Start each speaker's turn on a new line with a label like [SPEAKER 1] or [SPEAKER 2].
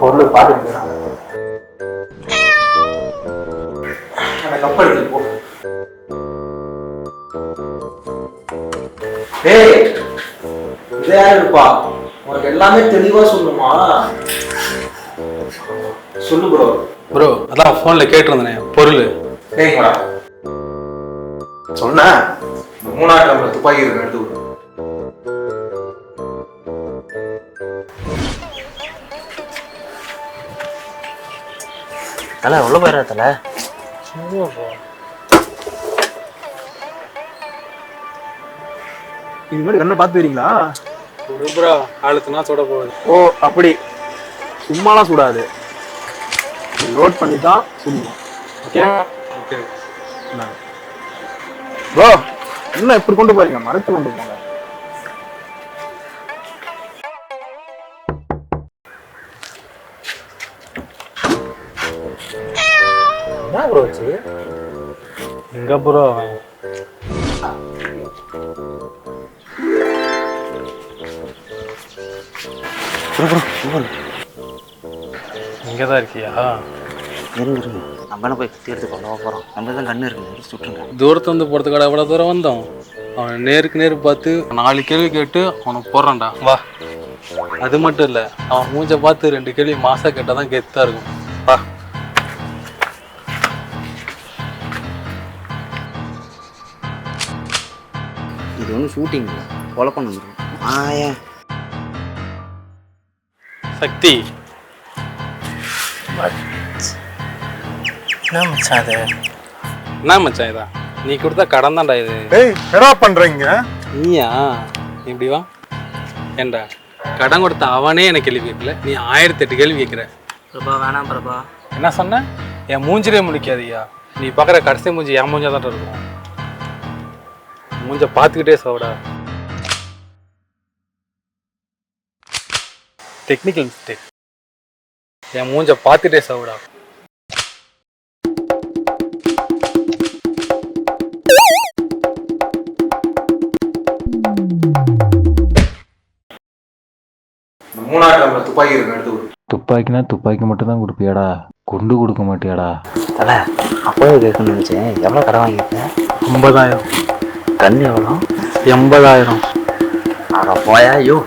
[SPEAKER 1] பொருள் பாத்துட்டு கப்பல் எடுத்து போ. டேய், இதே இருப்பா, உனக்கு எல்லாமே தெளிவா சொல்லுமா? சொல்லு ப்ரோ.
[SPEAKER 2] ப்ரோ அதான் ஃபோன்ல கேட்டிருந்தேன் பொருள்.
[SPEAKER 1] டேய்டா, சொன்ன 3ஆம் நம்பர் துப்பாக்கி இருக்கு, எடுத்து விடு.
[SPEAKER 3] தலை எவ்வளோ பேரா தலை?
[SPEAKER 1] இது மாதிரி கண்ணை பார்த்து வரீங்களா?
[SPEAKER 2] ப்ரோ ஆளுக்குனா சுட போகுது.
[SPEAKER 1] ஓ அப்படி சும்மாலாம் சுடாது, லோட் பண்ணி தான் சுடணும். ஓகே
[SPEAKER 2] ஓகே
[SPEAKER 1] ப்ரோ, என்ன இப்படி கொண்டு போறீங்க? மறைச்சு கொண்டு போங்க. என்ன ப்ரோ வச்சு
[SPEAKER 2] எங்க ப்ரோ? இங்கதான் இருக்கியா?
[SPEAKER 3] இருங்க நம்ம போய் கத்தி எடுத்து கொண்டு போகிறோம். நம்ம தான் கண்ணு இருக்கு, சுட்டுருங்க.
[SPEAKER 2] தூரத்து வந்து போகிறதுக்காக எவ்வளோ தூரம் வந்தோம். அவன் நேருக்கு நேரு பார்த்து 4 கேள்வி கேட்டு அவனுக்கு போடுறான்டா. வா. அது மட்டும் இல்லை, அவன் மூஞ்ச பார்த்து 2 கேள்வி மாசா கேட்டால் தான் கெத்தாக இருக்கும். வா.
[SPEAKER 3] இது ஒன்றும் ஷூட்டிங் இல்லை, கொலை பண்ண முடியும்.
[SPEAKER 2] சக்தி
[SPEAKER 3] என்ன மச்சான் அது?
[SPEAKER 2] என்ன மச்சான் இதா? நீ கொடுத்தா கடன் தான்டா இது.
[SPEAKER 4] ஏய் என்ன பண்றீங்க?
[SPEAKER 2] நீயா இப்படி வா. ஏண்டா கடன் கொடுத்த அவனே எனக்கு கேள்வி கேட்கல, நீ 1008 கேள்வி கேட்குற.
[SPEAKER 3] பிரபா வேணாம் பிரபா.
[SPEAKER 2] என்ன சொன்ன? என் மூஞ்சிலே முடிக்காதியா. நீ பார்க்குற கடைசி மூஞ்சி என் மூஞ்சா தான் இருக்கும். மூஞ்ச பார்த்துக்கிட்டே சாவிடா. Technical mistake. என் மூஞ்ச பார்த்துட்டே சாவிடா.
[SPEAKER 1] துப்பாக்கி இருக்கு, எடுத்து விடு.
[SPEAKER 5] துப்பாக்கினா துப்பாக்கி மட்டும் தான் கொடுப்பியாடா, குண்டு கொடுக்க மாட்டியாடா?
[SPEAKER 3] தலை அப்போவே கேட்கணும்னு நினச்சேன். எவ்வளோ கடன் வாங்கியிருக்கேன்?
[SPEAKER 2] 50,000.
[SPEAKER 3] கண் எவ்வளோ?
[SPEAKER 2] 80,000.
[SPEAKER 3] அட போயா. ஐயோ